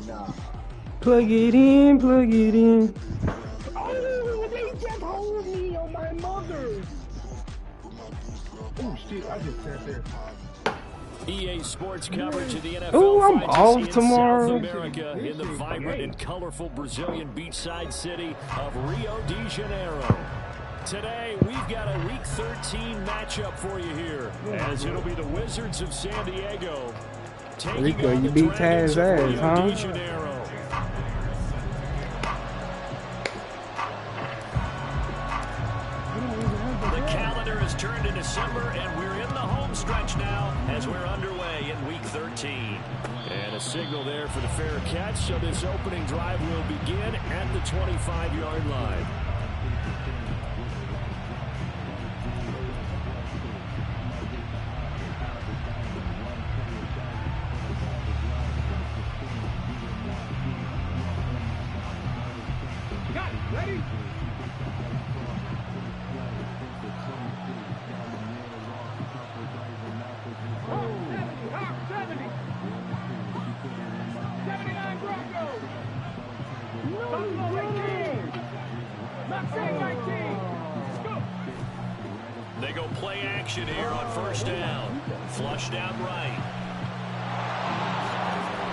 Nah. Plug it in, plug it in. Oh, they just hold me on my mother. Oh shit! I just sat there. EA Sports coverage of the NFL. Oh, I'm off in tomorrow. South America in the vibrant and colorful Brazilian beachside city of Rio de Janeiro. Today, we've got a Week 13 matchup for you here, as it'll be the Wizards of San Diego taking Rico, on you the beat Dragons Taz's of ass, Rio huh? de Janeiro. The calendar has turned to December, and we're in the home stretch now as we're underway in Week 13. And a signal there for the fair catch, so this opening drive will begin at the 25-yard line. Got it. Ready? They go play action here on first down. Flush down right.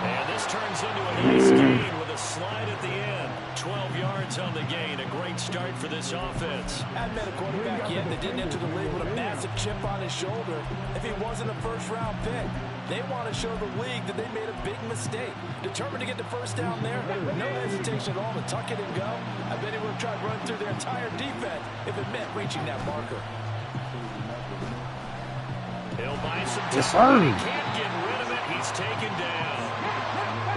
And this turns into a nice gain with a slide at the end. 12 yards on the gain. A great start for this offense. I haven't met a quarterback yet that didn't enter the league with a massive chip on his shoulder if he wasn't a first-round pick. They want to show the league that they made a big mistake. Determined to get the first down there, no hesitation at all to tuck it and go. I bet he would have tried to run through their entire defense if it meant reaching that marker. He'll buy some time. Yes, sir. He can't get rid of it. He's taken down.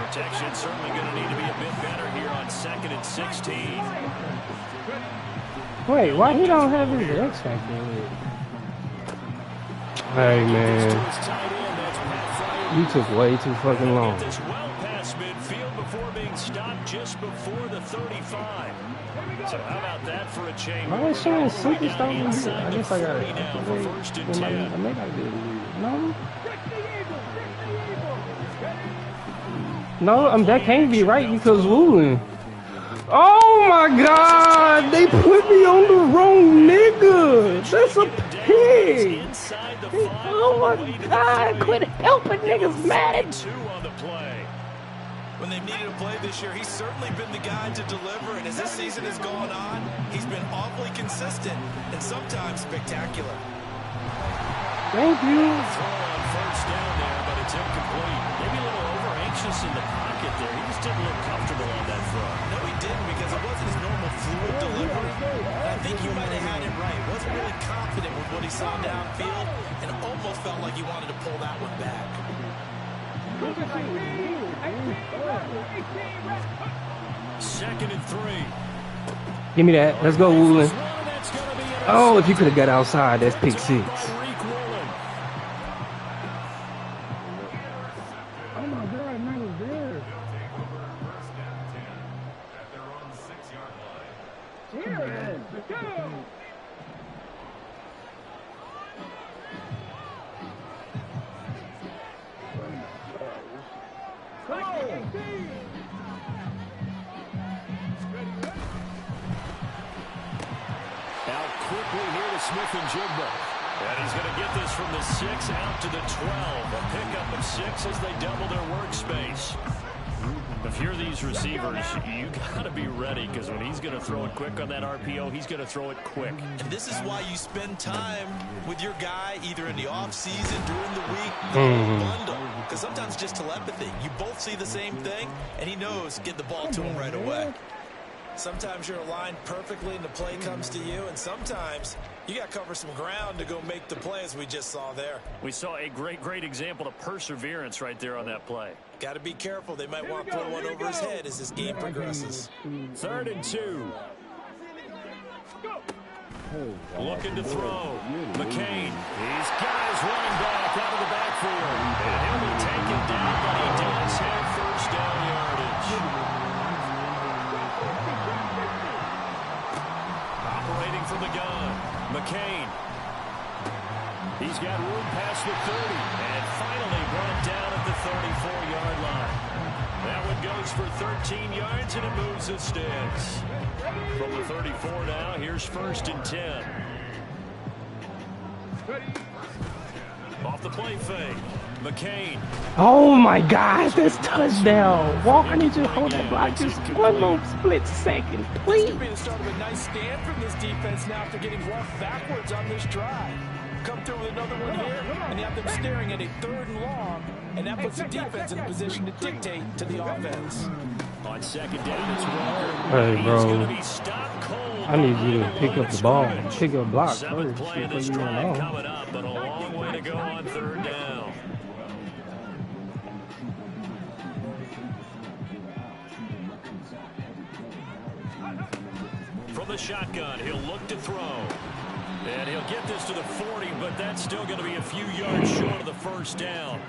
Protection certainly going to need to be a bit better here on 2nd and 16. Wait, why he don't have his X Factor with? Hey, man. You took way too fucking long. This well past midfield before being stopped just before the 35. So how about that for a change? Why is showing superstar in here? Inside I guess I got it. now for first and 10. I may not do it. No? No, that can't be right because Woolen. Oh my god! They put me on the wrong nigga! That's a pig! Oh my god! Quit helping niggas, man! When they've needed a play this year, he's certainly been the guy to deliver, and as this season has gone on, he's been awfully consistent and sometimes spectacular. Thank you. Throw on first down there, but it's incomplete. Maybe a little over-anxious in the pocket there. He just didn't look comfortable on that throw. No, he didn't, because it wasn't his normal fluid delivery. And I think you might have had it right. Wasn't really confident with what he saw downfield, and almost felt like he wanted to pull that one back. 2nd and 3. Give me that. Let's go, Woolen. Oh, if you could have got outside, that's pick 6. Oh my God, man was there. Here, let's go. Quickly here to Smith and Jigba. And he's going to get this from the 6 out to the 12. A pickup of 6 as they double their workspace. If you're these receivers, you got to be ready, because when he's going to throw it quick on that RPO, he's going to throw it quick. And this is why you spend time with your guy either in the offseason, during the week, the whole bundle. Because sometimes just telepathy. You both see the same thing, and he knows get the ball to him right away. Sometimes you're aligned perfectly and the play comes to you, and sometimes you got to cover some ground to go make the play, as we just saw there. We saw a great example of perseverance right there on that play. Got to be careful. They might want to throw one over his head as this game progresses. 3rd and 2. Looking to throw. McCain. He's got his running back out of the backfield. And he'll be taken down, but he does have first down yardage. Operating from the gun. McCain. He's got room past the 30 and finally brought down at the 34-yard line. That one goes for 13 yards and it moves the sticks. From the 34 now, here's 1st and 10. Off the play fake, McCain. Oh my gosh, that's touchdown. Walker, I need you to hold that block just one more split second, please. This could be the start of a nice stand from this defense now after getting roughed backwards on this drive. Come through with another one here, and you have them staring at a 3rd and long, and that puts the defense in a position to dictate to the offense. On 2nd down, it's Walker. Hey, bro. He's going to be stopped cold. I need you to pick up the ball and pick up block 7th first play of before this you run drive off. coming up, but a long way to go on 3rd down. From the shotgun, he'll look to throw. And he'll get this to the 40, but that's still going to be a few yards short of the 1st down.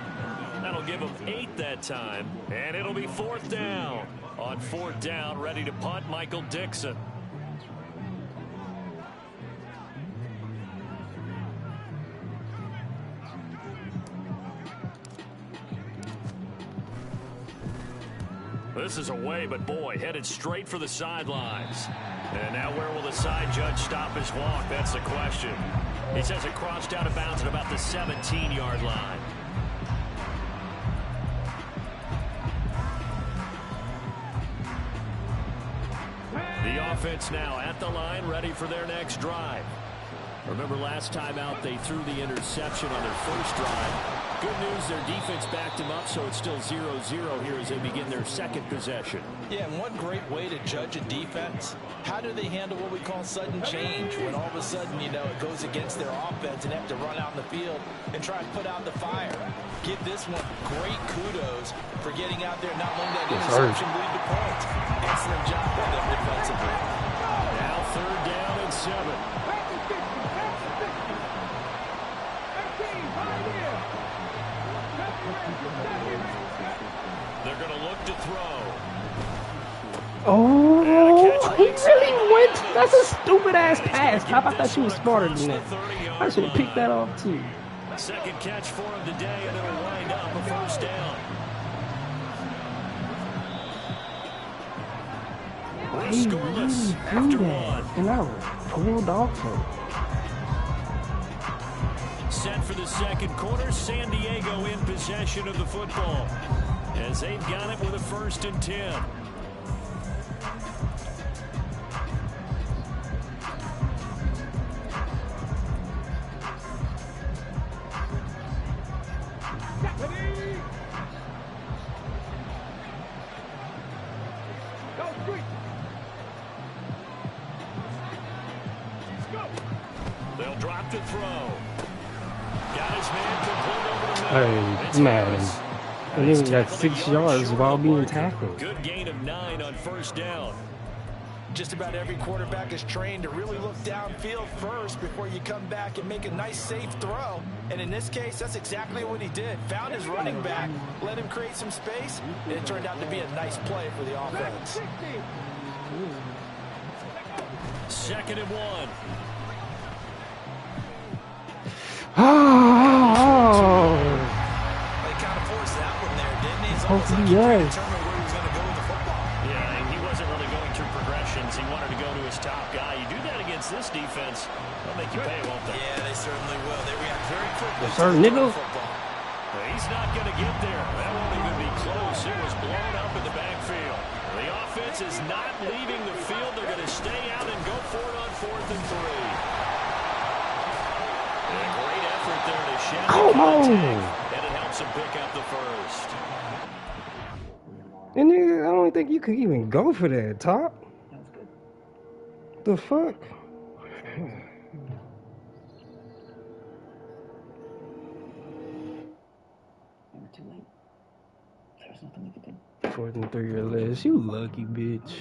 That'll give him 8 that time, and it'll be 4th down. On 4th down, ready to punt, Michael Dixon. This is away, but boy, headed straight for the sidelines. And now where will the side judge stop his walk? That's the question. He says it crossed out of bounds at about the 17-yard line. The offense now at the line, ready for their next drive. Remember last time out, they threw the interception on their first drive. Good news, their defense backed him up, so it's still 0-0 here as they begin their 2nd possession. Yeah, and one great way to judge a defense, how do they handle what we call sudden change, when all of a sudden, you know, it goes against their offense and they have to run out in the field and try and put out the fire. Give this one great kudos for getting out there, not letting that interception lead to points. Excellent job by them defensively. Now 3rd down and 7. They're going to look to throw. Oh, he really went. That's a stupid-ass pass. How about that? She was smarter than that. I should have picked that off, too. 2nd catch for him today, and it'll wind up a 1st down. We're scoreless after 1. And I pulled off him. Set for the 2nd quarter, San Diego in possession of the football as they've got it with a 1st and 10. They'll drop to throw. Got his man complete over the middle. Hey, man. And then we got 6 yards while being tackled. Good gain of 9 on 1st down. Just about every quarterback is trained to really look downfield first before you come back and make a nice, safe throw. And in this case, that's exactly what he did. Found his running back, let him create some space, and it turned out to be a nice play for the offense. 2nd and 1. Oh, They kind of forced that one there, didn't he? It's almost almost like he like he was. determined where he was going to go with the football. Yeah, he wasn't really going through progressions. He wanted to go to his top guy. You do that against this defense, they'll make you pay, won't they? Yeah, they certainly will. They react very quickly Yes, sir, to the nigga. football. He's not going to get there. That won't even be close. It was blown up in the backfield. The offense is not leaving the field. They're going to stay out and go for it on 4th and 3. And a great effort there to shatter come on. and it helps him pick up the 1st. And nigga, I don't think you could even go for that, Top. The fuck? Too late. There's nothing we could do. 4th and 3 or less. You lucky bitch.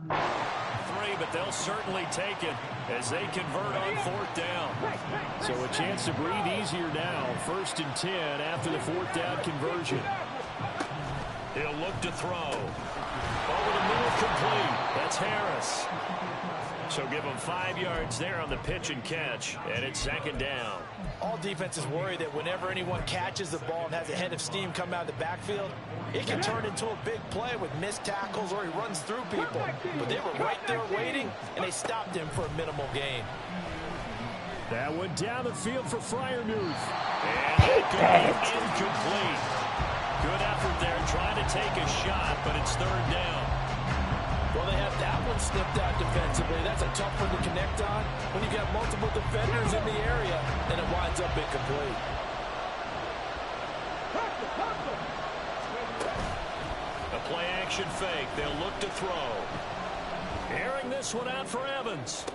3, but they'll certainly take it as they convert on 4th down. So a chance to breathe easier now. 1st and 10 after the 4th down conversion. He'll look to throw. Over the middle, complete. That's Harris. So give him 5 yards there on the pitch and catch, and it's 2nd down. All defenses worry that whenever anyone catches the ball and has a head of steam come out of the backfield, it can turn into a big play with missed tackles or he runs through people. But they were right there waiting, and they stopped him for a minimal gain. That went down the field for Freiermuth. And it could be incomplete. Good effort there trying to take a shot, but it's 3rd down. Well, they have that one snipped out defensively. That's a tough one to connect on when you got multiple defenders in the area, and it winds up incomplete. A play-action fake. They'll look to throw. Airing this one out for Evans.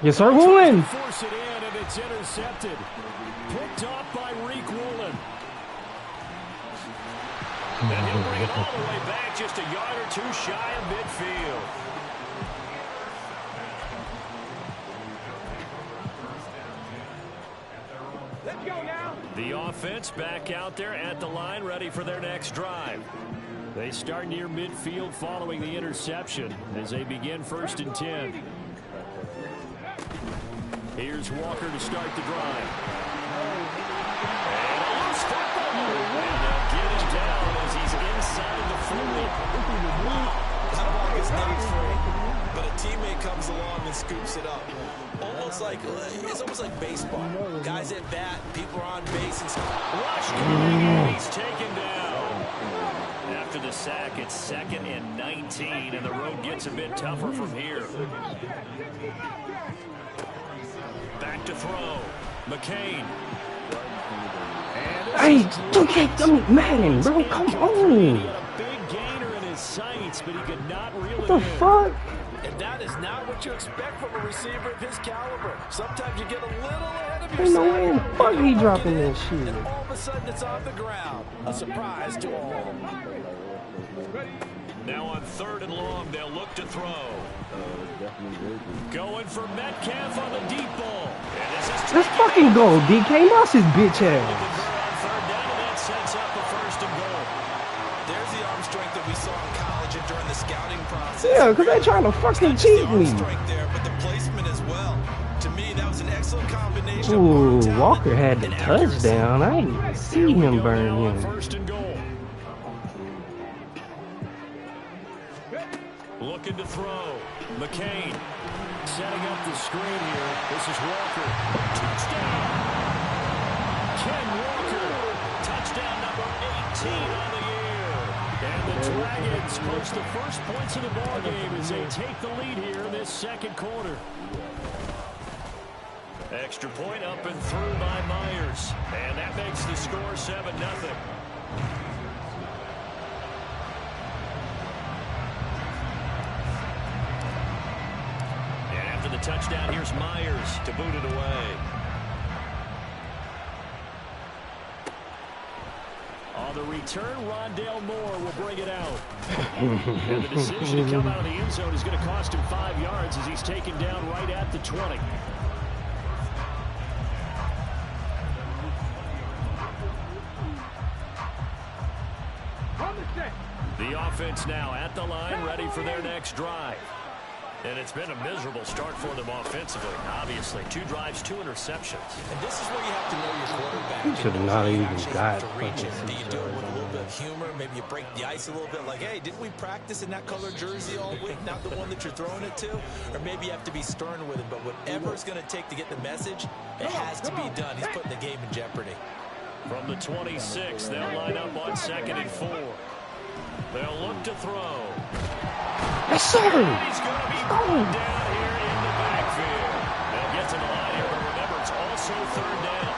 Yes, sir, Woolen. Force it in, and it's intercepted. Picked off by Reek Woolen. And he'll bring it all the way back, just a yard or two shy of midfield. Let's go now. The offense back out there at the line, ready for their next drive. They start near midfield following the interception as they begin 1st and 10. Here's Walker to start the drive. And a loose football. And they'll get him down as he's inside the 40. That ball gets named free, but a teammate comes along and scoops it up. It's almost like baseball. Guys at bat, people are on base, and Rush, he's taken down. After the sack, it's 2nd and 19, and the road gets a bit tougher from here. Back to throw. McCain. Hey, 2K, Madden, bro, come on. He had a big gainer in his sights, but he could not reel it in. What the fuck? And that is not what you expect from a receiver of his caliber. Sometimes you get a little ahead of Ain't no yourself. way in the fuck he dropping that shit. And all of a sudden it's on the ground. A surprise to all. Now on 3rd and long, they'll look to throw. Going for Metcalf on the deep ball. And this is Let's fucking go, DK. Moss his bitch ass. on 3rd down, and that sets up a 1st and goal. there's the arm strength that we saw in college and during the scouting process. Yeah, because they trying to fucking cheat me. Strength there, but the placement as well. To me, that was an excellent combination. Ooh, Walker had the touchdown. I didn't even see him burn him. 1st and goal. Looking to throw. McCain setting up the screen here. This is Walker. Touchdown. Ken Walker. Touchdown number 18 on the year. And the Dragons post the first points of the ball game as they take the lead here in this 2nd quarter. Extra point up and through by Myers. And that makes the score 7-0. The touchdown, here's Myers to boot it away. On the return, Rondale Moore will bring it out. And the decision to come out of the end zone is going to cost him 5 yards as he's taken down right at the 20. The offense now at the line, ready for their next drive. And it's been a miserable start for them offensively, obviously. 2 drives, 2 interceptions. And this is where you have to know your quarterback. He should have not even got to reach it. Do you do it with a little bit of humor? Maybe you break the ice a little bit like, hey, didn't we practice in that color jersey all week? Not the one that you're throwing it to? Or maybe you have to be stern with him. But whatever it's going to take to get the message, it has to be done. He's putting the game in jeopardy. From the 26, they'll line up on 2nd and 4. They'll look to throw. Yes, sir. He's going to be down here in the backfield. They'll get to the line here, but remember, it's also 3rd down.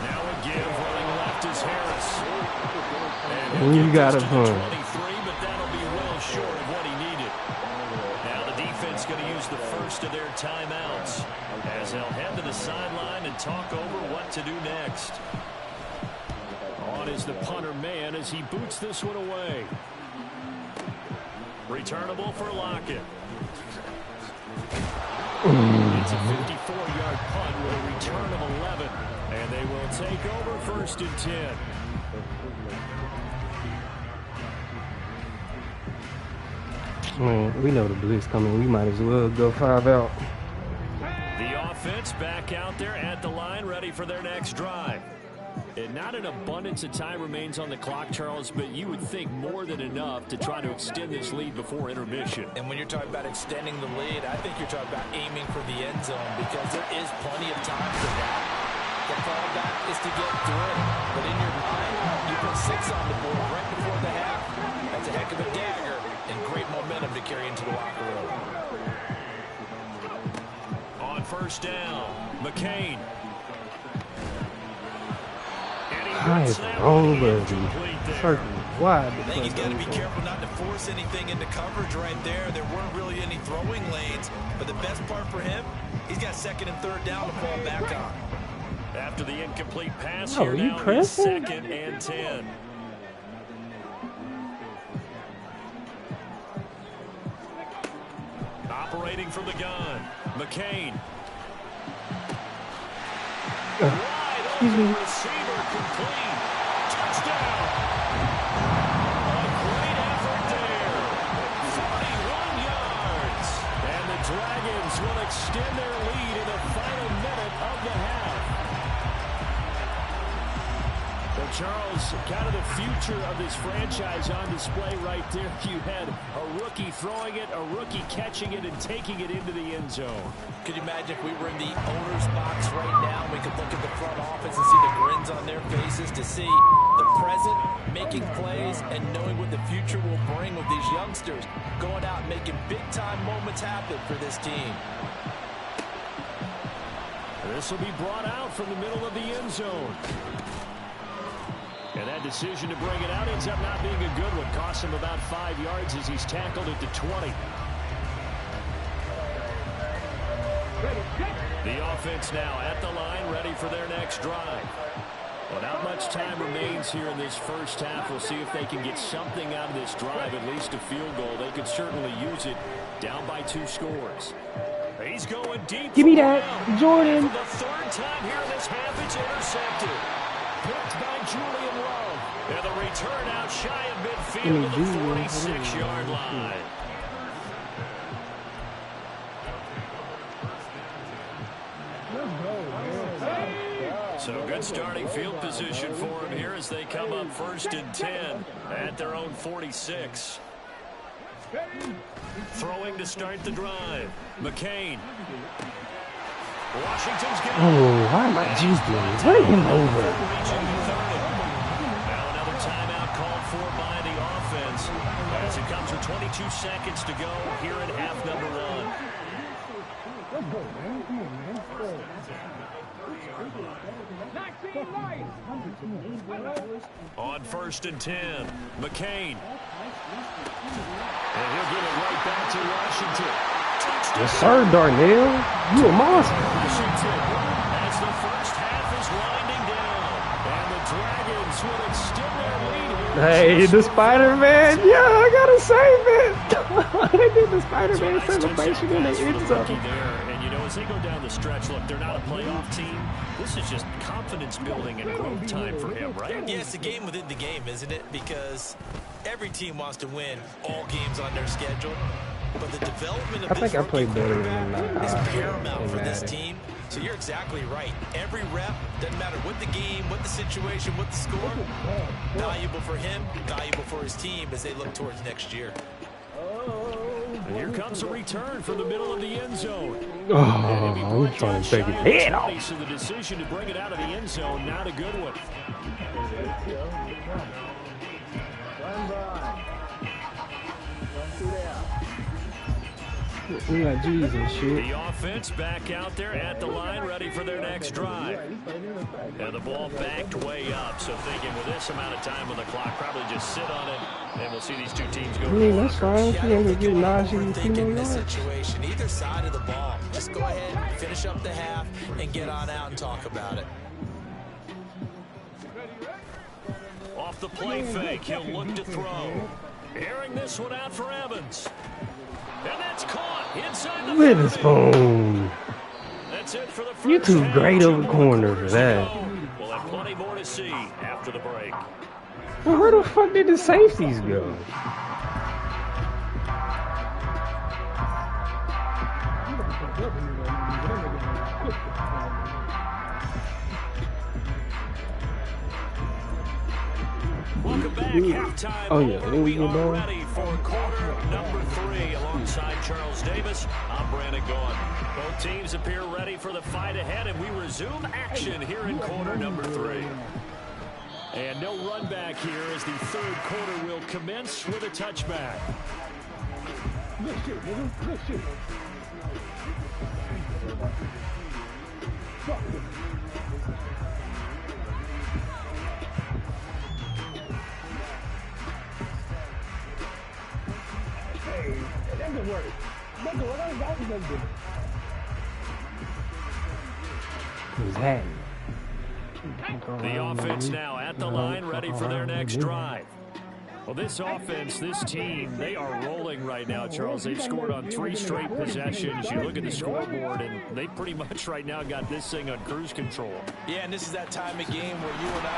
Now a give, running left is Harris. And You got it, 23, but that'll be well short of what he needed. Now the defense going to use the first of their timeouts as they'll head to the sideline and talk over what to do next. On is the punter man as he boots this one away. Returnable for Lockett. It's a 54-yard punt with a return of 11. And they will take over 1st and 10. Man, we know the blitz coming. We might as well go 5 out. The offense back out there at the line, ready for their next drive. And not an abundance of time remains on the clock, Charles, but you would think more than enough to try to extend this lead before intermission. And when you're talking about extending the lead, I think you're talking about aiming for the end zone because there is plenty of time for that. The fallback is to get through. But in your mind, you put 6 on the board right before the half. That's a heck of a dagger and great momentum to carry into the locker room. On first down, McCain. High wrong button. Circle wide. I think he's got to be careful not to force anything into coverage right there. There weren't really any throwing lanes, but the best part for him, he's got 2nd and 3rd down to fall back on. After the incomplete pass, Oh, here you now is pressing? 2nd and 10. Operating from the gun, McCain. Excuse me. Receiver complete. Touchdown. A great effort there. 41 yards. And the Dragons will extend their lead in the final minute of the half. Well, Charles, kind of the future of this franchise on display right there. You had a rookie throwing it, a rookie catching it, and taking it into the end zone. Could you imagine if we were in the owner's box right now, we could look at the front office and see the grins on their faces to see the present making plays and knowing what the future will bring with these youngsters going out and making big-time moments happen for this team. This will be brought out from the middle of the end zone. And that decision to bring it out ends up not being a good one. Costs him about 5 yards as he's tackled at the 20. The offense now at the line, ready for their next drive. Well, not much time remains here in this first half. We'll see if they can get something out of this drive, at least a field goal. They could certainly use it, down by 2 scores. He's going deep. Give me that, Jordan. For the 3rd time here in this half, it's intercepted. Picked by Julian Love. And the return out shy of midfield to the 46-yard line. So good starting field position for him here as they come up 1st and 10 at their own 46. Throwing to start the drive. McCain. Washington's getting. Oh, why am I juicing? Bring him over. Now another timeout called for by the offense as it comes with 22 seconds to go here in half number 1. Let's go, man. Come on, man. On 1st and 10, McCain. And he'll give it right back to Washington. Yes, sir, Darnell. You a monster. Washington, as the first half is winding down, and the Dragons will extend their lead here. Hey, the Spider-Man. Yeah, I gotta save it. They did the Spider-Man celebration in the end zone. And you know, as they go down the stretch, look, they're not a playoff team. This is just confidence building and growth time for him, right? Yeah, it's a game within the game, isn't it? Because every team wants to win all games on their schedule. But the development of I think I played better than is paramount for this Madden. team. So you're exactly right. Every rep, doesn't matter what the game, what the situation, what the score, valuable for him, valuable for his team as they look towards next year. And here comes a return from the middle of the end zone. Oh, I'm trying to take his head off. So the decision to bring it out of the end zone, not a good one. We got G's and shit. The offense back out there at the line, ready for their next drive. And the ball backed way up, so thinking with this amount of time on the clock, probably just sit on it, and we'll see these two teams go. I mean, that's fine. If you ain't gonna get Najee and Overthinking this yards. situation, either side of the ball. Just go ahead, finish up the half, and get on out and talk about it. Off the play fake, he'll look to throw. Airing this one out for Evans. And that's caught inside the Witherspoon. That's it for the first You too half. great over corner for that. We'll have plenty more to see after the break. Well, where the fuck did the safeties go? Welcome back, halftime. Oh, yeah. We are ready for quarter number 3. Alongside Charles Davis, I'm Brandon Gaughan. Both teams appear ready for the fight ahead, and we resume action here in quarter number 3. And no run back here as the third quarter will commence with a touchback. Who's that? The offense now at the line, ready for their next drive. Well, this offense, this team, they are rolling right now, Charles. They've scored on 3 straight possessions. You look at the scoreboard, and they pretty much right now got this thing on cruise control. Yeah, and this is that time of game where you and I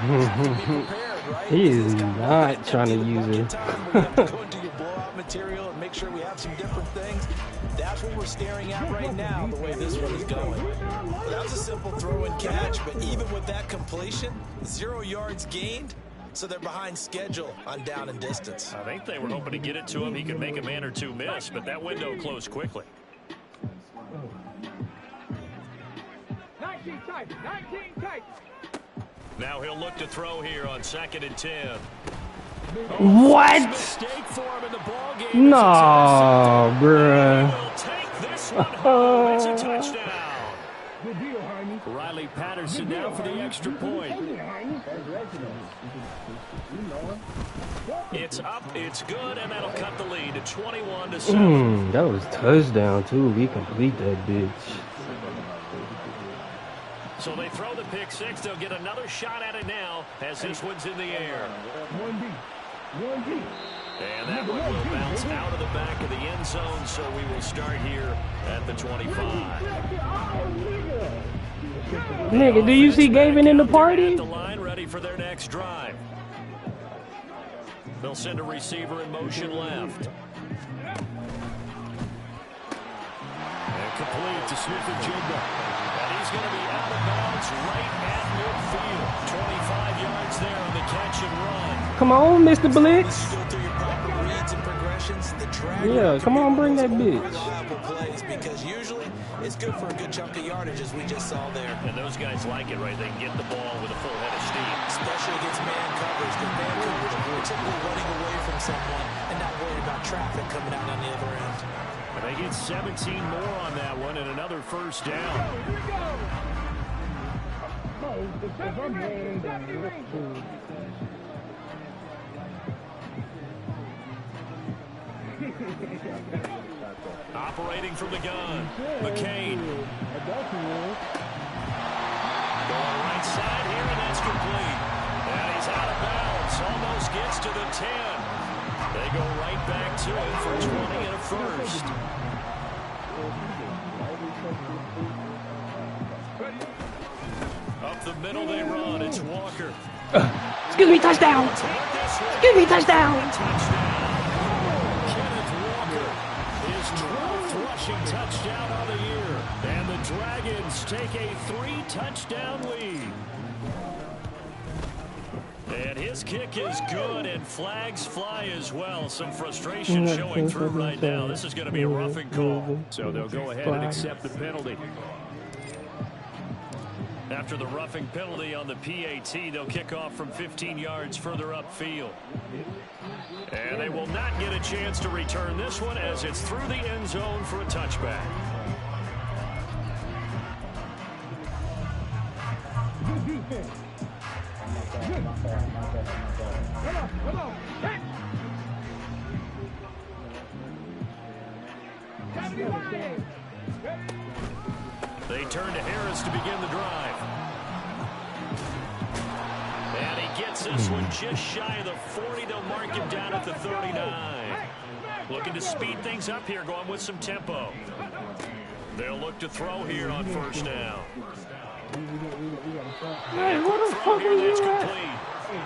have to be prepared, right? He is not trying to use it. We have to go into your blowout material and make sure we have some different things. That's what we're staring at right now, the way this one is going. Well, that was a simple throw and catch, but even with that completion, 0 yards gained. So they're behind schedule on down and distance. I think they were hoping to get it to him. He could make a man or two miss, but that window closed quickly. 19 tight, 19 tight. Now he'll look to throw here on 2nd and 10. What? Mistake for him in the ball game. No, bruh. He'll take this one home. It's a touchdown. Riley Patterson now for the extra point. It's up, it's good, and that'll cut the lead to 21-7. That was touchdown too. We complete that bitch. So they throw the pick 6. They'll get another shot at it now as this one's in the air. And that one will bounce out of the back of the end zone, so we will start here at the 25. Nigga, do you see Gavin in the party? At the line, ready for their next drive. They'll send a receiver in motion left. And complete to Smith-Njigba. And he's going to be out of bounds right at midfield. 25 yards there on the catch and run. Come on, Mr. Blitz. Go through your proper reads and progressions. The drag Yeah, come on, bring that bitch. reliable plays, because usually it's good for a good chunk of yardage, as we just saw there. And those guys like it, right? They can get the ball with a full head of steam. Especially against man coverage, because man coverage, we're typically running away from someone and not worried about traffic coming out on the other end. And they get 17 more on that one and another first down. Operating from the gun, McCain. Going right side here, and that's complete. And he's out of bounds, almost gets to the 10. They go right back to it for 20 and a first. Up the middle they run, it's Walker. Excuse me, touchdown. Excuse me, touchdown. Kenneth Walker, his 12th rushing touchdown of the year. And the Dragons take a 3-touchdown lead. And his kick is good, and flags fly as well. Some frustration showing through right now. This is going to be a roughing call. So they'll go ahead and accept the penalty. After the roughing penalty on the PAT, they'll kick off from 15 yards further upfield. And they will not get a chance to return this one as it's through the end zone for a touchback. They turn to Harris to begin the drive. And he gets this one just shy of the 40. They'll mark him down at the 39. Looking to speed things up here, going with some tempo. They'll look to throw here on first down. Hey, what the fuck Here, is that's that? complete.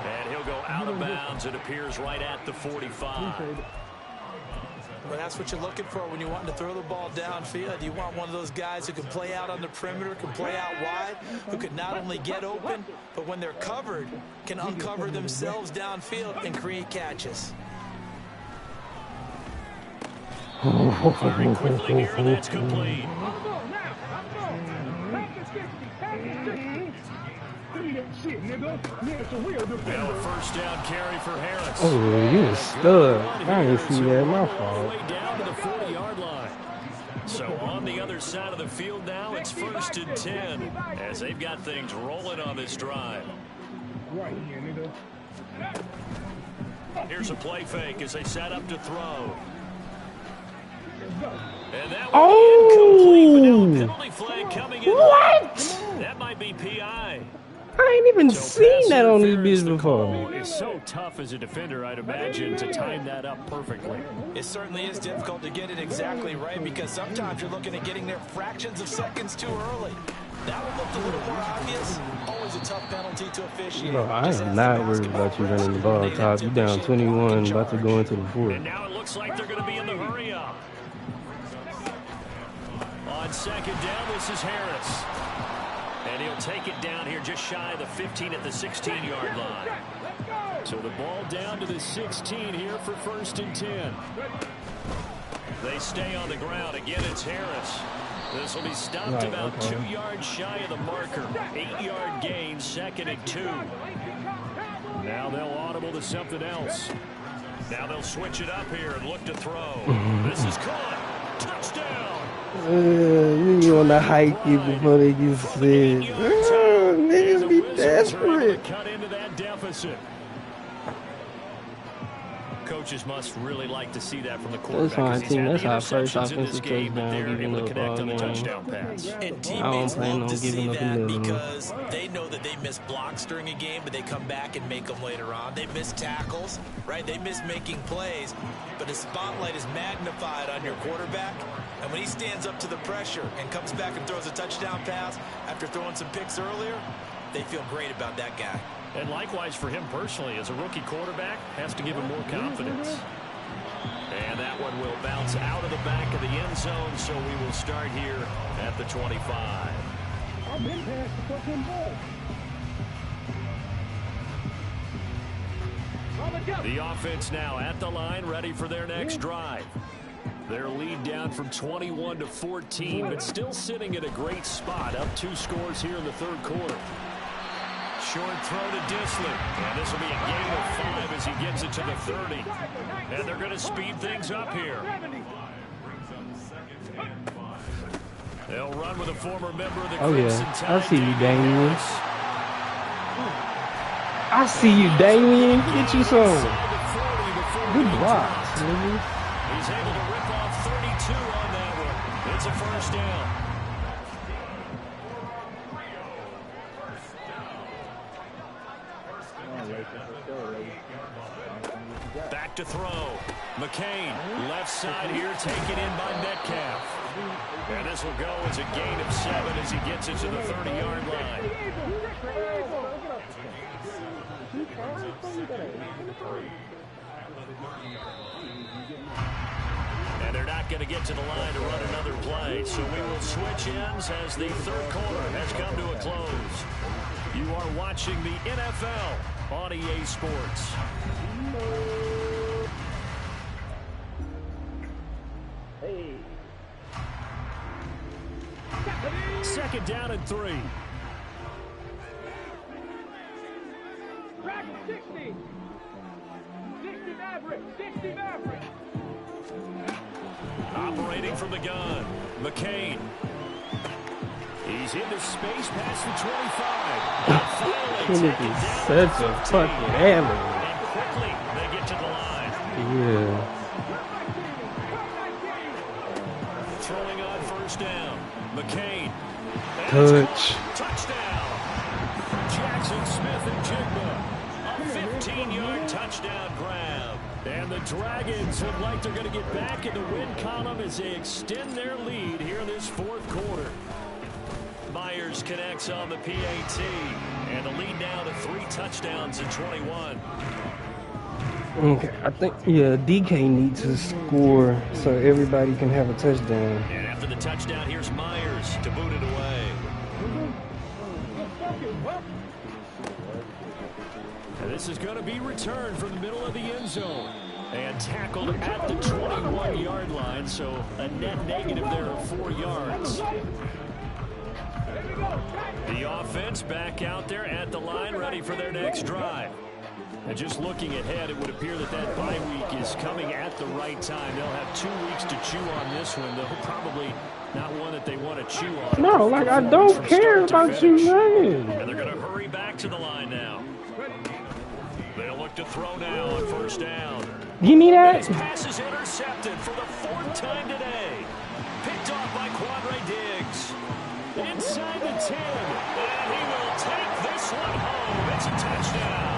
And he'll go out of bounds. It appears right at the 45. Well, that's what you're looking for when you want to throw the ball downfield. You want one of those guys who can play out on the perimeter, can play out wide, who can not only get open, but when they're covered, can uncover themselves downfield and create catches. Very quickly here, and that's complete. Now a first down carry for Harris. Oh, you a stud. I didn't see that. My fault. Way down to the 40-yard line. So on the other side of the field now, it's 1st and 10 as they've got things rolling on this drive. Here's a play fake as they set up to throw. And that incomplete, but now a penalty flag coming in. What? That might be PI. I ain't even seen that on this bitch before. It's so tough as a defender, I'd imagine, to time that up perfectly. It certainly is difficult to get it exactly right because sometimes you're looking at getting there fractions of seconds too early. That one looked a little more obvious. Always a tough penalty to officiate. Bro, I am not worried about you running the ball, Todd. You down 21, about to go into the fourth. And now it looks like they're going to be in the hurry up. On second down, this is Harris. And he'll take it down here just shy of the 15 at the 16-yard line. So the ball down to the 16 here for 1st and 10. They stay on the ground. Again, it's Harris. This will be stopped about 2 yards shy of the marker. 8-yard gain, 2nd and 2. Now they'll audible to something else. Now they'll switch it up here and look to throw. This is caught. Touchdown. You on the hike it before they get said. Niggas be desperate. Cut into that deficit. Coaches must really like to see that from the quarterback. That's my team. That's our first in this offensive game, but they're touchdown. able to connect on the Giving up touchdown pass. And teammates love to see that another one. because they know that they miss blocks during a game, but they come back and make them later on. They miss tackles, right? They miss making plays, but the spotlight is magnified on your quarterback. And when he stands up to the pressure and comes back and throws a touchdown pass after throwing some picks earlier, they feel great about that guy. And likewise for him personally, as a rookie quarterback, has to give him more confidence. And that one will bounce out of the back of the end zone, so we will start here at the 25. The offense now at the line, ready for their next drive. Their lead down from 21 to 14, but still sitting at a great spot, up 2 scores here in the 3rd quarter. Short throw to Disley, and this will be a gain of 5 as he gets it to the 30. And they're going to speed things up here. They'll run with a former member of the Crimson Tide. I see you, Damien. I see you, Damien. Get you some. Good blocks, nigga. He's able to rip off 32 on that one. It's a first down. Back to throw. McCain, left side here, taken in by Metcalf. And this will go as a gain of 7 as he gets it to the 30-yard line. And they're not going to get to the line to run another play, so we will switch ends as the 3rd quarter has come to a close. You are watching the NFL on EA Sports. Hey. 2nd down and 3. Track 60. 60 Maverick. 60 Maverick. Operating from the gun, McCain. He's into space past the 25. He's such a fucking animal. And quickly they get to the line. Yeah. Throwing on 1st down, McCain. Touch. Touchdown. Jackson Smith and Jigba. A 15-yard touchdown grab. And the Dragons look like they're going to get back in the win column as they extend their lead here in this 4th quarter. Myers connects on the PAT. And the lead now to 3 touchdowns at 21. Okay, I think, yeah, DK needs to score so everybody can have a touchdown. And after the touchdown, here's Myers to boot it away. And this is going to be returned from the middle of the end zone. And tackled at the 21-yard line, so a net negative there of 4 yards. The offense back out there at the line, ready for their next drive. And just looking ahead, it would appear that that bye week is coming at the right time. They'll have 2 weeks to chew on this one, though probably not one that they want to chew on. No, like, I don't care about you running. And they're going to hurry back to the line now. They'll look to throw now on first down. Give me that. His pass is intercepted for the 4th time today. Picked off by Quadre Diggs. Inside the 10. And he will take this one home. It's a touchdown.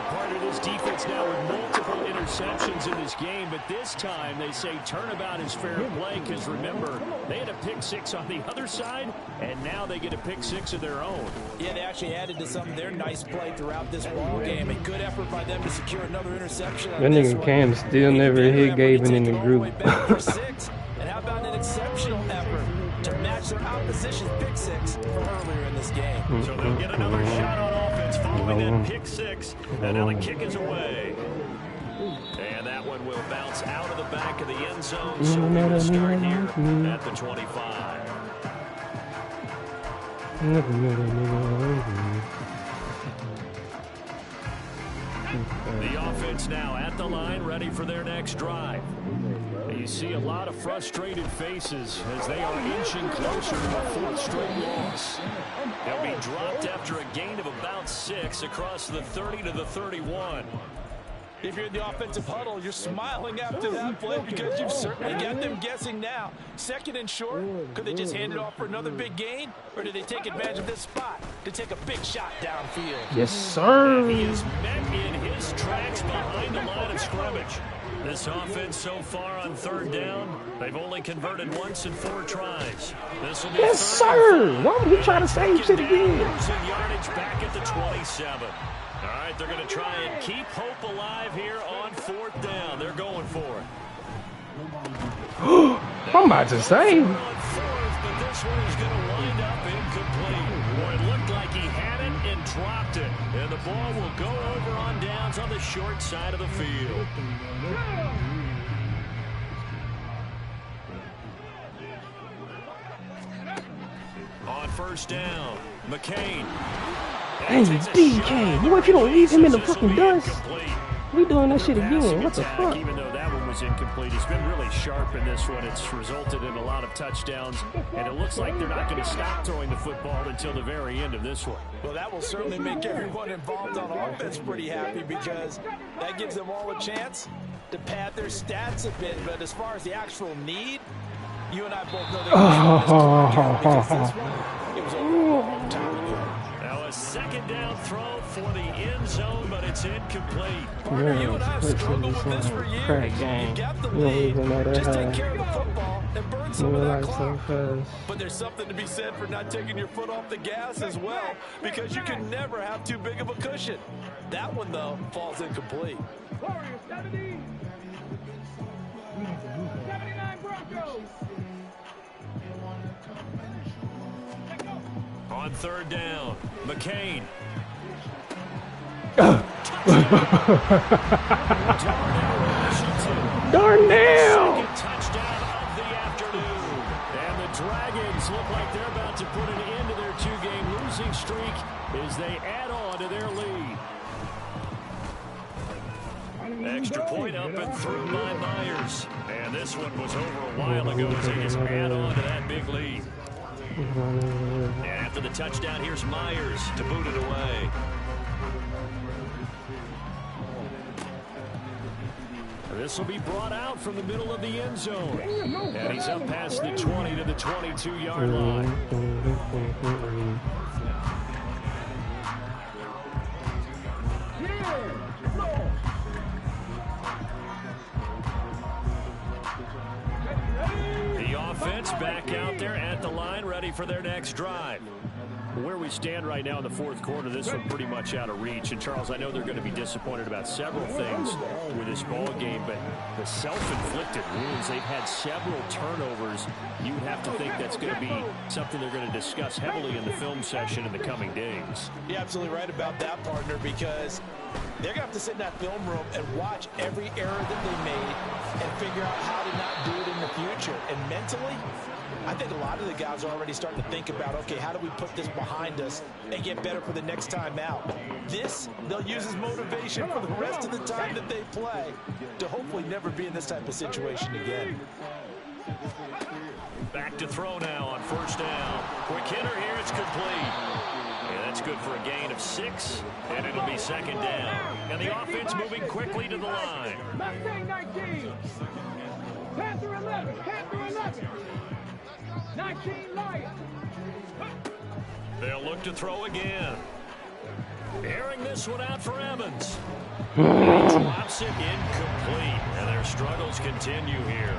Part of this defense now with multiple interceptions in this game, but this time they say turnabout is fair play because remember, they had a pick 6 on the other side, and now they get a pick 6 of their own. Yeah, they actually added to some of their nice play throughout this ball game. A good effort by them to secure another interception. That nigga Cam still never hit Gavin in the group. And how about an exceptional effort to match their opposition's pick 6 from earlier in this game? So they'll get another shot on offense following that pick 6, and now the kick is away. And that one will bounce out of the back of the end zone, so we will start here at the 25. The offense now at the line, ready for their next drive. You see a lot of frustrated faces as they are inching closer to a 4th straight loss. They'll be dropped after a gain of about 6 across the 30 to the 31. If you're in the offensive huddle, you're smiling after that play because you've certainly got them guessing now. 2nd and short, could they just hand it off for another big gain? Or do they take advantage of this spot to take a big shot downfield? Yes, sir. And he is met in his tracks behind the line of scrimmage. This offense so far on 3rd down, they've only converted once in 4 tries. This will be yes, sir. Why would he try to save shit again? Losing yardage back at the 27. All right, they're going to try and keep hope alive here on 4th down. They're going for it. I'm about to say. On 4th, but this one is going to wind up incomplete. Boy, it looked like he had it and dropped it. And the ball will go over on downs on the short side of the field. On first down, McCain. Hey, DK, boy, if you don't leave him in the fucking dust, we doing that shit again. What the fuck? Even though that one was incomplete, he's been really sharp in this one. It's resulted in a lot of touchdowns, and it looks like they're not going to stop throwing the football until the very end of this one. Well, that will certainly make everyone involved on offense pretty happy because that gives them all a chance to pad their stats a bit. But as far as the actual need, you and I both know that because this one, it was over a long time ago. Now a 2nd down throw for the end zone, but it's incomplete. Partner, you and I have struggled with this for years. You got the lead, just take care of the football and burn some of that clock. But there's something to be said for not taking your foot off the gas as well, because you can never have too big of a cushion. That one, though, falls incomplete. 79 Broncos. On 3rd down, McCain. Darnell! Second touchdown of the afternoon. And the Dragons look like they're about to put an end to their 2-game losing streak as they add on to their lead. Extra point up and through by Myers. And this one was over a while ago as they just add on to that big lead. And after the touchdown, here's Myers to boot it away. This will be brought out from the middle of the end zone. And he's up past the 20 to the 22-yard line. The offense back out there at the line, ready for their next drive. Where we stand right now in the fourth quarter, this one pretty much out of reach. And, Charles, I know they're going to be disappointed about several things with this ball game, but the self-inflicted wounds, they've had several turnovers. You would have to think that's going to be something they're going to discuss heavily in the film session in the coming days. You're absolutely right about that, partner, because they're going to have to sit in that film room and watch every error that they made and figure out how to not do it in the future. And mentally, I think a lot of the guys are already starting to think about, okay, how do we put this behind us and get better for the next time out? This, they'll use as motivation for the rest of the time that they play to hopefully never be in this type of situation again. Back to throw now on first down. Quick hitter here, it's complete. Yeah, that's good for a gain of 6, and it'll be second down. And the offense moving quickly to the line. Mustang 19. Panther 11. Panther 11. 19 Lions. They'll look to throw again. Airing this one out for Evans. He drops it incomplete, and their struggles continue here.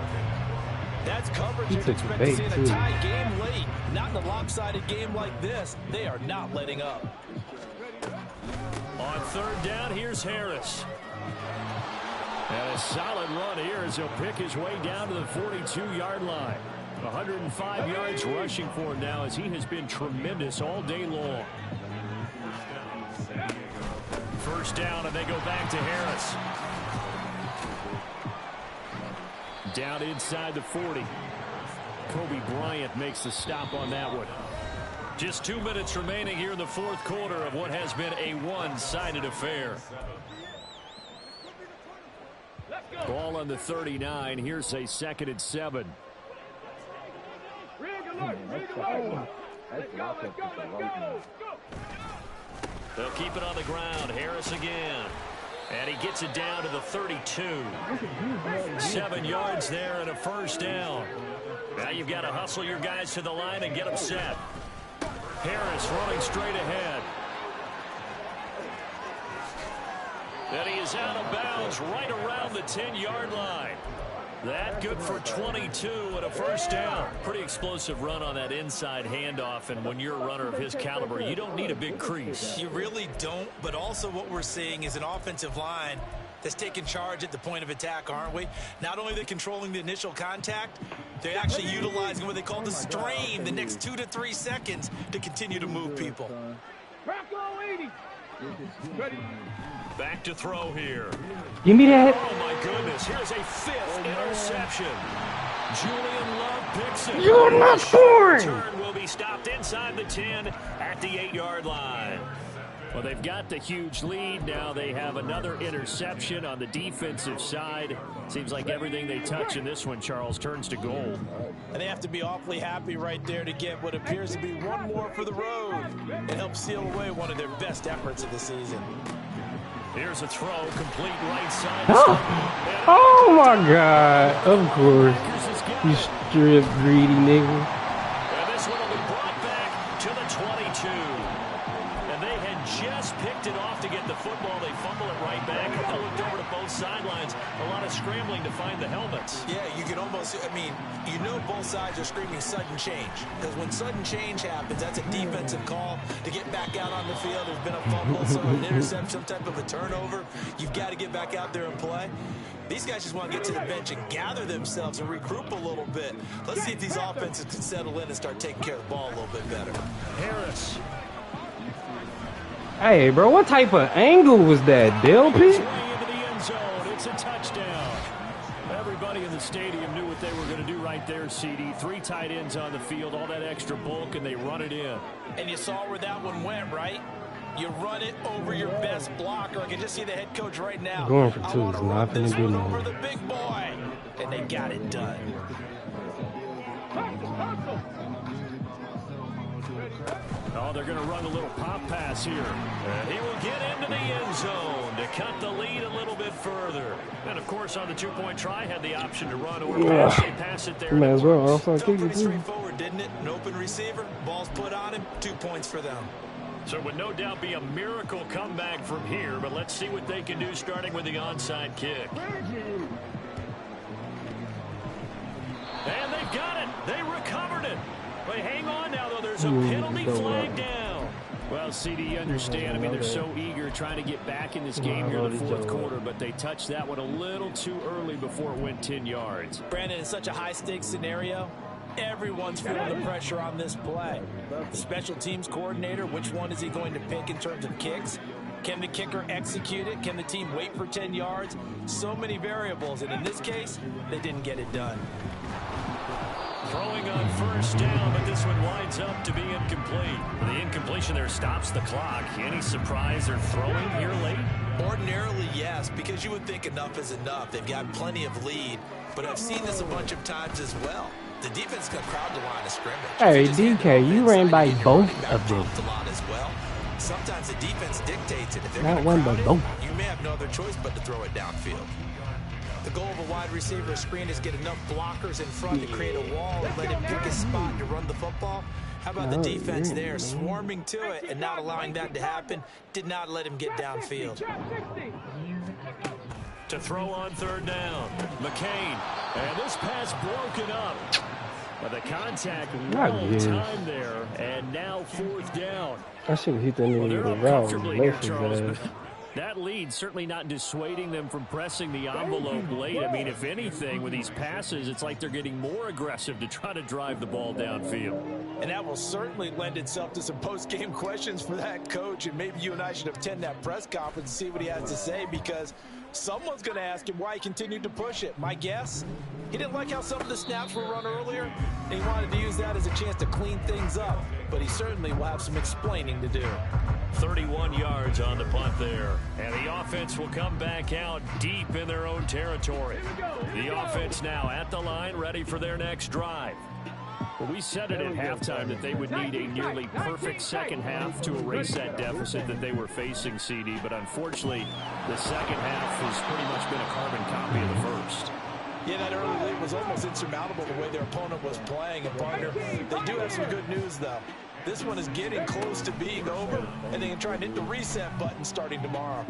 That's coverage you'd expect to see in a tie game late. Not in a lopsided game like this. They are not letting up. On third down, here's Harris. And a solid run here as he'll pick his way down to the 42-yard line. 105 yards rushing for him now as he has been tremendous all day long. First down, and they go back to Harris. Down inside the 40. Kobe Bryant makes the stop on that one. Just 2 minutes remaining here in the fourth quarter of what has been a one-sided affair. Ball on the 39. Here's a 2nd and 7. They'll keep it on the ground. Harris again. And he gets it down to the 32. 7 yards there and a first down. Now you've got to hustle your guys to the line and get them set. Harris running straight ahead. And he is out of bounds right around the 10-yard line. That good for 22 and a first down. Pretty explosive run on that inside handoff, and when you're a runner of his caliber, you don't need a big crease. You really don't, but also what we're seeing is an offensive line that's taking charge at the point of attack, aren't we? Not only are they controlling the initial contact, they're actually utilizing what they call the strain the next 2 to 3 seconds to continue to move people. Back to throw here. Give me that. Oh, my goodness. Here's a 5th interception. Julian Love picks it. You're not scoring. Turn will be stopped inside the 10 at the 8-yard line. Well, they've got the huge lead. Now they have another interception on the defensive side. Seems like everything they touch in this one, Charles, turns to gold. And they have to be awfully happy right there to get what appears to be one more for the road and help seal away one of their best efforts of the season. Here's a throw, complete right side. Oh my God. Of course. You strip greedy nigga. And this one will be brought back to the 22. And they had just picked it off to get the football. They fumble it right back. They looked over to both sidelines. A lot of scrambling to find the helmets. Yeah, you can almost, I mean, you know both sides are screaming sudden change. Because when sudden change happens, that's a defensive call to get back out on the field. There's been a fumble, so an interception, some type of a turnover. You've got to get back out there and play. These guys just want to get to the bench and gather themselves and regroup a little bit. Let's see if these offenses can settle in and start taking care of the ball a little bit better. Harris. Hey, bro, what type of angle was that? Bill P? Way into the end zone. It's a touchdown. Everybody in the stadium knew what they were going to do right there, CD. 3 tight ends on the field, all that extra bulk, and they run it in. And you saw where that one went, right? You run it over your best blocker. I can just see the head coach right now. Going for 2 is not going to do over nothing. the big boy. And they got it done. Oh, they're going to run a little pop pass here. And he will get into the end zone to cut the lead a little bit further. And, of course, on the 2-point try, had the option to run or pass. They pass it there. Might as well. Also, Pretty straightforward, didn't it? An open receiver, ball's put on him, 2 points for them. So it would no doubt be a miracle comeback from here, but let's see what they can do starting with the onside kick. And they've got it. They recovered it. They hang on now, though. There's a penalty flag down. Well, CD, you understand. I mean, they're so eager trying to get back in this game here in the fourth quarter, but they touched that one a little too early before it went 10 yards. Brandon, in such a high-stakes scenario, everyone's feeling the pressure on this play. The special teams coordinator, which one is he going to pick in terms of kicks? Can the kicker execute it? Can the team wait for 10 yards? So many variables, and in this case, they didn't get it done. Throwing on first down, but this one winds up to be incomplete. The incompletion there stops the clock. Any surprise they're throwing here late? Ordinarily, yes, because you would think enough is enough. They've got plenty of lead, but I've seen this a bunch of times as well. The defense got crowd the line of scrimmage. Hey, DK, you ran by both of them. As well. Sometimes the defense dictates it. If they're Not one, but both. You may have no other choice but to throw it downfield. The goal of a wide receiver screen is get enough blockers in front to create a wall and let him pick his spot to run the football. How about the defense there swarming to it and not allowing that to happen? Did not let him get downfield. To throw on third down, McCain. And this pass broken up. But the contact, long time there, and now fourth down. I should have hit that nigga Comfortably here, around. Charles, but that lead certainly not dissuading them from pressing the envelope late. I mean, if anything, with these passes, it's like they're getting more aggressive to try to drive the ball downfield. And that will certainly lend itself to some post-game questions for that coach, and maybe you and I should attend that press conference and see what he has to say, because someone's going to ask him why he continued to push it. My guess, he didn't like how some of the snaps were run earlier, and he wanted to use that as a chance to clean things up. But he certainly will have some explaining to do. 31 yards on the punt there. And the offense will come back out deep in their own territory. The offense now at the line, ready for their next drive. Well, we said it at halftime that they would need a nearly perfect second half to erase that deficit that they were facing, CD. But unfortunately, the second half has pretty much been a carbon copy of the first. Yeah, that early lead was almost insurmountable the way their opponent was playing. And, partner, they do have some good news, though. This one is getting close to being over, and they can try and hit the reset button starting tomorrow.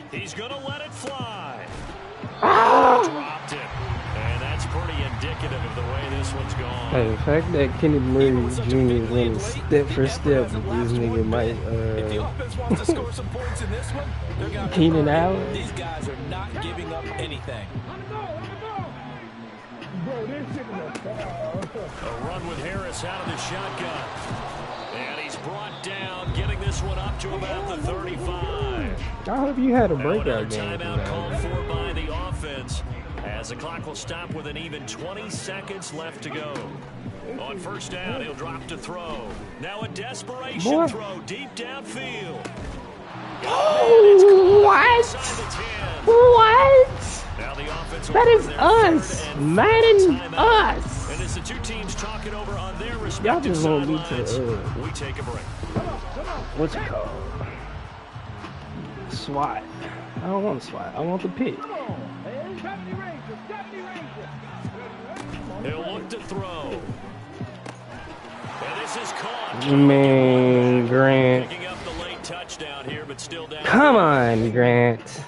He's going to let it fly. Dropped it. And that's pretty indicative of the way this one's gone. Hey, the fact that Kenny Murray Jr. is running step for step with this nigga might, If the offense wants to score some points in this one, they're going to Keenan Allen. These guys are not giving up anything. A run with Harris out of the shotgun. And he's brought down, getting this one up to about the 35. I hope you had a breakout game. Timeout called for by the offense, as the clock will stop with an even 20 seconds left to go. On first down, he'll drop to throw. Now a desperation throw deep downfield. Oh, what? What? Now the offense that is us. Madden us. And as the two teams talk it over on their Y'all respective just want me sidelines, to, we take a break. What's it called? SWAT. I don't want SWAT. I want the pick. He'll look to throw. And this is caught. Man, Grant. Picking up the late touchdown here, but still down. Come on, Grant.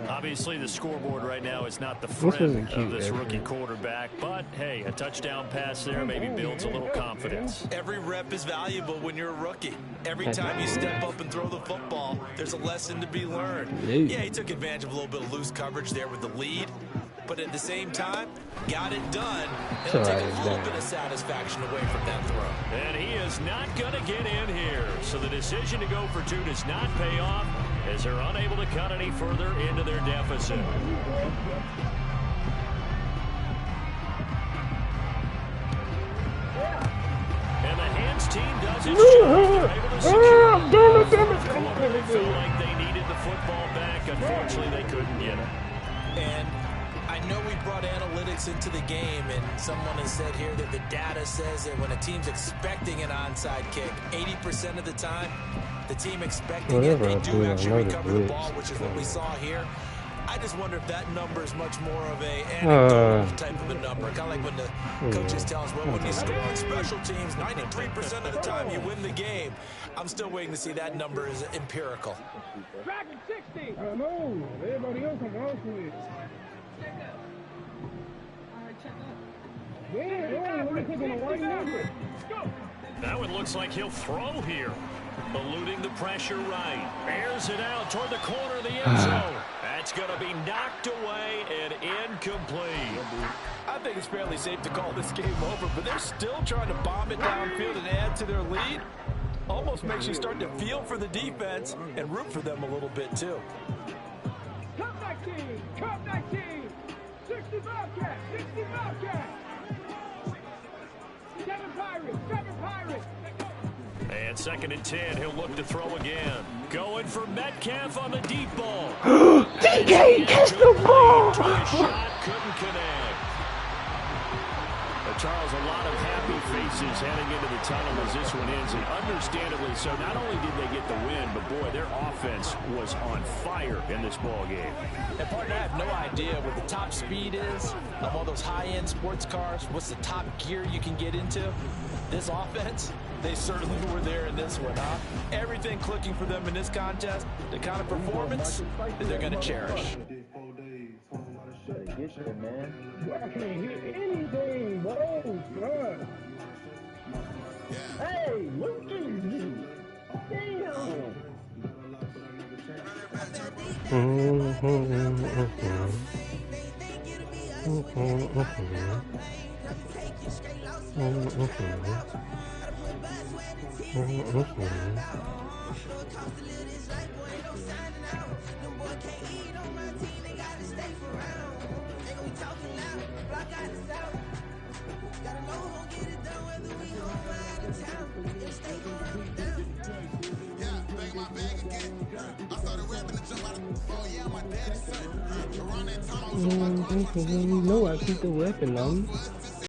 Obviously, the scoreboard right now is not the friend of this rookie quarterback, but hey, a touchdown pass there maybe builds a little confidence. Every rep is valuable when you're a rookie. Every time you step up and throw the football, there's a lesson to be learned. Yeah, he took advantage of a little bit of loose coverage there with the lead, but at the same time, got it done. It'll take a little bit of satisfaction away from that throw. And he is not going to get in here, so the decision to go for two does not pay off, as they're unable to cut any further into their deficit. And the hands team does its job. They felt like they needed the football back. Unfortunately, they couldn't get it. And I know we brought analytics into the game, and someone has said here that the data says that when a team's expecting an onside kick, 80% of the time, the team expecting it, they do actually recover the ball, which is what we saw here. I just wonder if that number is much more of a anecdotal type of a number. Kind of like when the coaches tell us, well, when you score on special teams, 93% of the time you win the game. I'm still waiting to see that number is empirical. Dragon 60. I don't know. Everybody else I'm wrong with. Now it looks like he'll throw here. Eluding the pressure right. Airs it out toward the corner of the end zone. That's going to be knocked away and incomplete. I think it's fairly safe to call this game over, but they're still trying to bomb it downfield and add to their lead. Almost makes you start to feel for the defense and root for them a little bit, too. Cup 19! Cup 19! 60 Bobcats! 60 Bobcats! 7 Pirates! 7 Pirates! And 2nd and 10, he'll look to throw again. Going for Metcalf on the deep ball. DK, catch the ball! Shot couldn't connect. Charles, a lot of happy faces heading into the tunnel as this one ends, and understandably so. Not only did they get the win, but boy, their offense was on fire in this ball game. And partner, I have no idea what the top speed is of all those high-end sports cars. What's the top gear you can get into? This offense, they certainly were there in this one, huh? Everything clicking for them in this contest, the kind of performance that they're going to cherish. Man. I can't hear anything, bro. God. Hey, look at you. Damn. You know I keep the weapon on me.